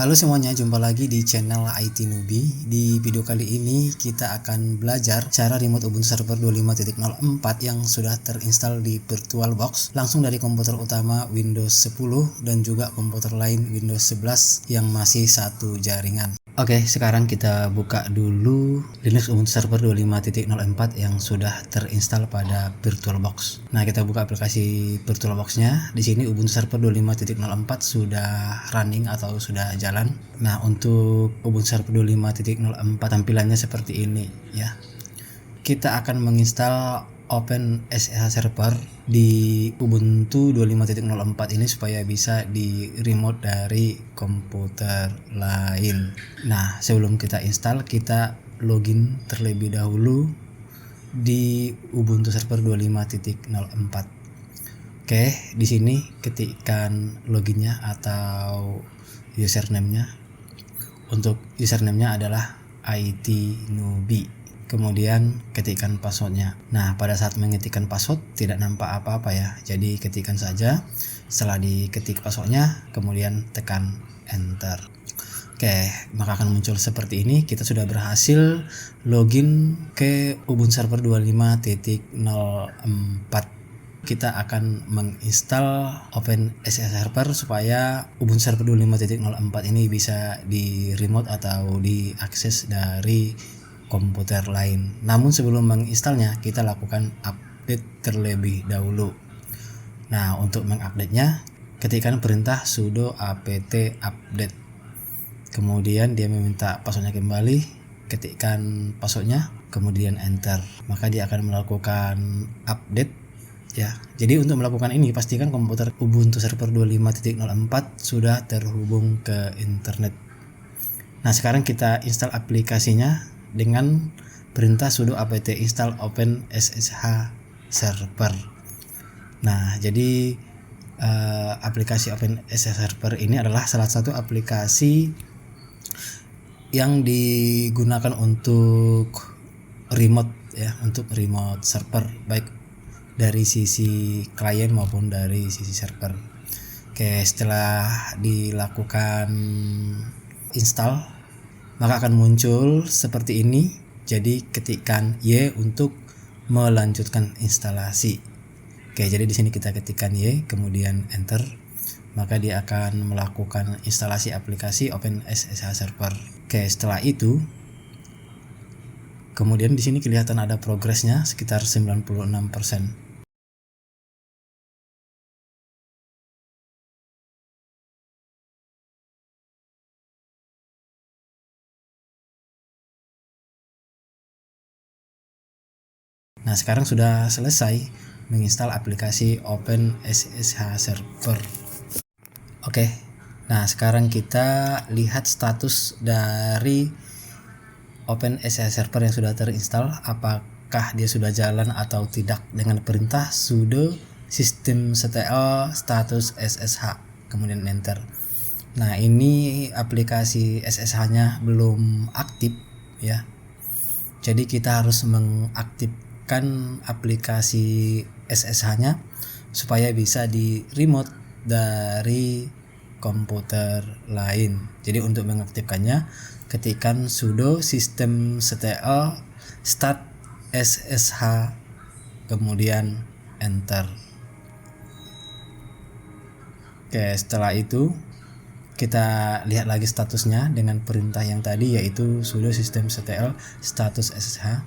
Halo semuanya, jumpa lagi di channel IT Newbie. Di video kali ini kita akan belajar cara remote Ubuntu Server 25.04 yang sudah terinstall di VirtualBox langsung dari komputer utama Windows 10 dan juga komputer lain Windows 11 yang masih satu jaringan. Oke, sekarang kita buka dulu Linux Ubuntu Server 25.04 yang sudah terinstall pada VirtualBox. Nah, kita buka aplikasi VirtualBox-nya. Di sini Ubuntu Server 25.04 sudah running atau sudah jalan. Nah, untuk Ubuntu Server 25.04 tampilannya seperti ini ya. Kita akan menginstal OpenSSH Server di Ubuntu 25.04 ini supaya bisa di remote dari komputer lain. Nah, sebelum kita install, kita login terlebih dahulu di Ubuntu Server 25.04. Oke, di sini ketikkan loginnya atau username-nya. Untuk username-nya adalah IT Newbie. Kemudian ketikkan passwordnya. Nah, pada saat mengetikkan password tidak nampak apa-apa ya. Jadi ketikkan saja. Setelah diketik passwordnya, kemudian tekan enter. Oke, maka akan muncul seperti ini. Kita sudah berhasil login ke Ubuntu Server 25.04. Kita akan menginstal OpenSSH Server supaya Ubuntu Server 25.04 ini bisa di remote atau diakses dari komputer lain. Namun sebelum menginstalnya, kita lakukan update terlebih dahulu. Nah, untuk mengupdate-nya, ketikkan perintah sudo apt update. Kemudian dia meminta passwordnya kembali, ketikkan passwordnya, kemudian enter. Maka dia akan melakukan update ya. Jadi untuk melakukan ini, pastikan komputer Ubuntu Server 25.04 sudah terhubung ke internet. Nah, sekarang kita install aplikasinya dengan perintah sudo apt install OpenSSH Server. Nah, jadi aplikasi OpenSSH Server ini adalah salah satu aplikasi yang digunakan untuk remote ya, untuk remote server baik dari sisi klien maupun dari sisi server. Oke, setelah dilakukan install, maka akan muncul seperti ini. Jadi ketikkan Y untuk melanjutkan instalasi. Oke, jadi di sini kita ketikkan Y, kemudian enter. Maka dia akan melakukan instalasi aplikasi OpenSSH Server. Oke, setelah itu kemudian di sini kelihatan ada progresnya sekitar 96%. Nah, sekarang sudah selesai menginstal aplikasi OpenSSH Server. Oke. Nah, sekarang kita lihat status dari OpenSSH Server yang sudah terinstall, apakah dia sudah jalan atau tidak dengan perintah sudo systemctl status SSH kemudian enter. Nah, ini aplikasi SSH-nya belum aktif ya. Jadi kita harus mengaktifkan aplikasi SSH-nya supaya bisa di remote dari komputer lain. Jadi untuk mengaktifkannya, ketikkan sudo systemctl start SSH kemudian enter. Oke, setelah itu kita lihat lagi statusnya dengan perintah yang tadi, yaitu sudo systemctl status SSH.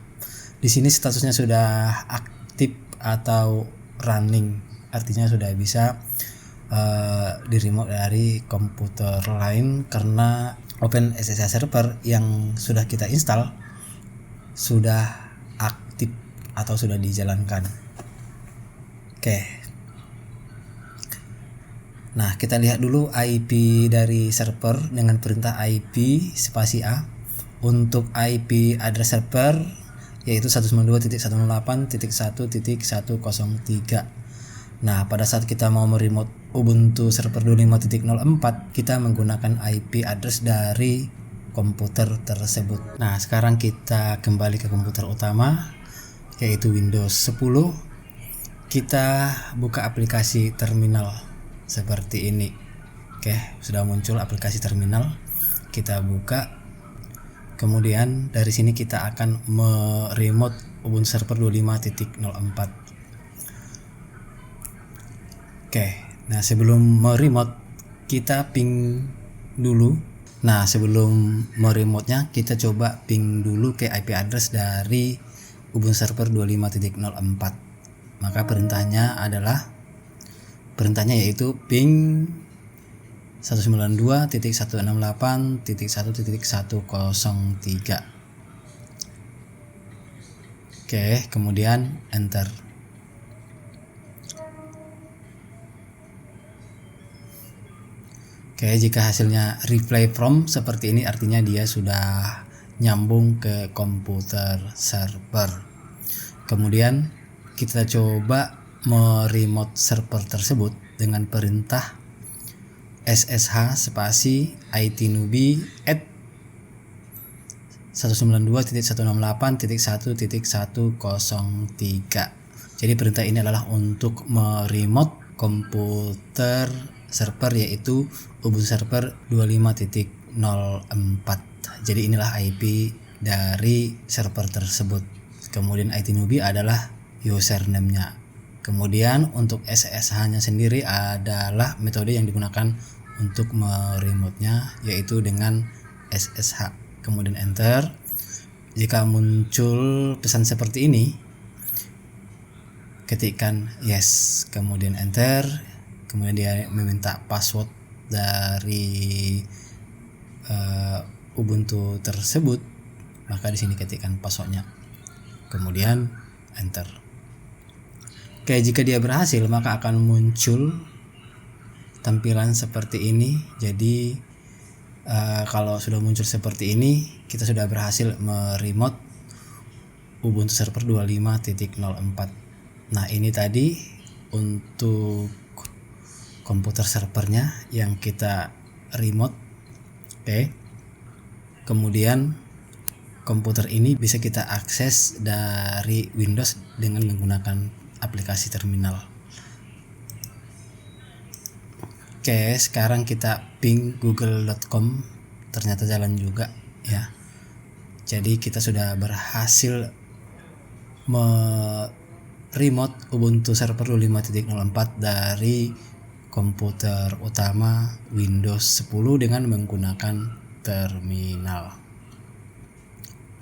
Di sini statusnya sudah aktif atau running, artinya sudah bisa di remote dari komputer lain karena OpenSSH Server yang sudah kita install sudah aktif atau sudah dijalankan. Oke. Nah, kita lihat dulu IP dari server dengan perintah IP spasi A. Untuk IP address server yaitu 192.168.1.103. Nah, pada saat kita mau meremote Ubuntu Server 25.04, kita menggunakan IP address dari komputer tersebut. Nah, sekarang kita kembali ke komputer utama yaitu Windows 10. Kita buka aplikasi terminal seperti ini. Oke, sudah muncul aplikasi terminal. Kita buka. Kemudian dari sini kita akan meremote Ubuntu Server 25.04. Oke, nah sebelum meremote kita ping dulu. Nah sebelum meremote-nya kita coba ping dulu ke IP address dari Ubuntu Server 25.04. Maka perintahnya yaitu ping 192.168.1.103. Oke, kemudian enter. Oke, jika hasilnya reply from seperti ini artinya dia sudah nyambung ke komputer server. Kemudian kita coba meremote server tersebut dengan perintah ssh spasi itnewbie at 192.168.1.103. Jadi perintah ini adalah untuk meremote komputer server yaitu Ubuntu Server 25.04. Jadi inilah IP dari server tersebut. Kemudian itnewbie adalah username-nya. Kemudian untuk SSH-nya sendiri adalah metode yang digunakan untuk meremote-nya yaitu dengan SSH. Kemudian enter. Jika muncul pesan seperti ini, ketikkan yes, kemudian enter. Kemudian dia meminta password dari Ubuntu tersebut, maka di sini ketikkan passwordnya. Kemudian enter. Oke, jika dia berhasil maka akan muncul tampilan seperti ini. Jadi kalau sudah muncul seperti ini, kita sudah berhasil meremote Ubuntu Server 25.04. Nah, ini tadi untuk komputer servernya yang kita remote. Oke. Kemudian komputer ini bisa kita akses dari Windows dengan menggunakan aplikasi terminal. Oke, sekarang kita ping google.com, ternyata jalan juga ya. Jadi kita sudah berhasil meremote Ubuntu Server 25.04 dari komputer utama Windows 10 dengan menggunakan terminal.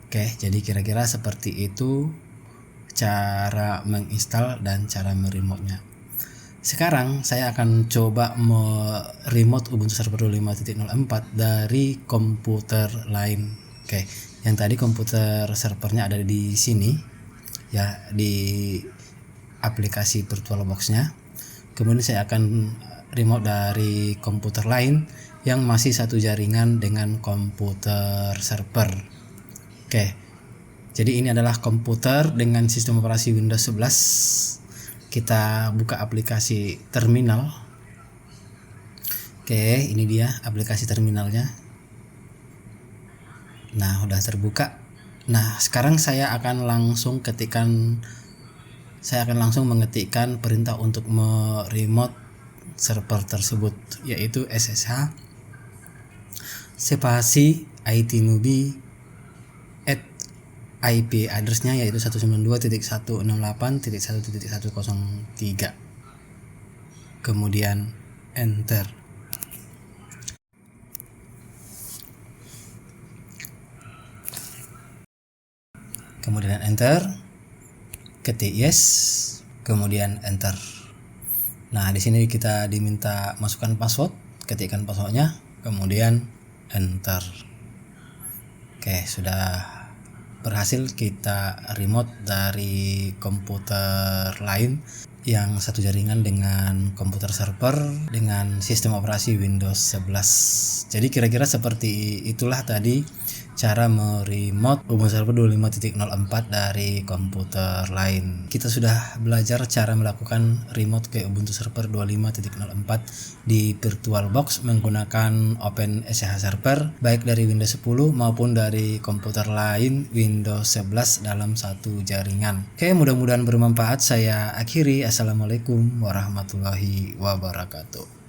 Oke, jadi kira-kira seperti itu cara menginstal dan cara meremote-nya. Sekarang saya akan coba meremote Ubuntu Server 25.04 dari komputer lain. Oke, yang tadi komputer servernya ada di sini ya, di aplikasi VirtualBox-nya. Kemudian saya akan remote dari komputer lain yang masih satu jaringan dengan komputer server. Oke. Jadi ini adalah komputer dengan sistem operasi Windows 11. Kita buka aplikasi terminal. Oke, ini dia aplikasi terminalnya. Nah, udah terbuka. Nah, sekarang saya akan langsung mengetikkan perintah untuk meremote server tersebut, yaitu ssh spasi itnewbie at IP address-nya yaitu 192.168.1.103. Kemudian enter. Kemudian enter. Ketik yes, kemudian enter. Nah, di sini kita diminta masukkan password, ketikkan passwordnya, kemudian enter. Oke, sudah berhasil kita remote dari komputer lain yang satu jaringan dengan komputer server dengan sistem operasi Windows 11. Jadi kira-kira seperti itulah tadi cara meremote Ubuntu Server 25.04 dari komputer lain. Kita sudah belajar cara melakukan remote ke Ubuntu Server 25.04 di VirtualBox menggunakan OpenSSH Server baik dari Windows 10 maupun dari komputer lain Windows 11 dalam satu jaringan. Oke, mudah-mudahan bermanfaat. Saya akhiri. Assalamualaikum warahmatullahi wabarakatuh.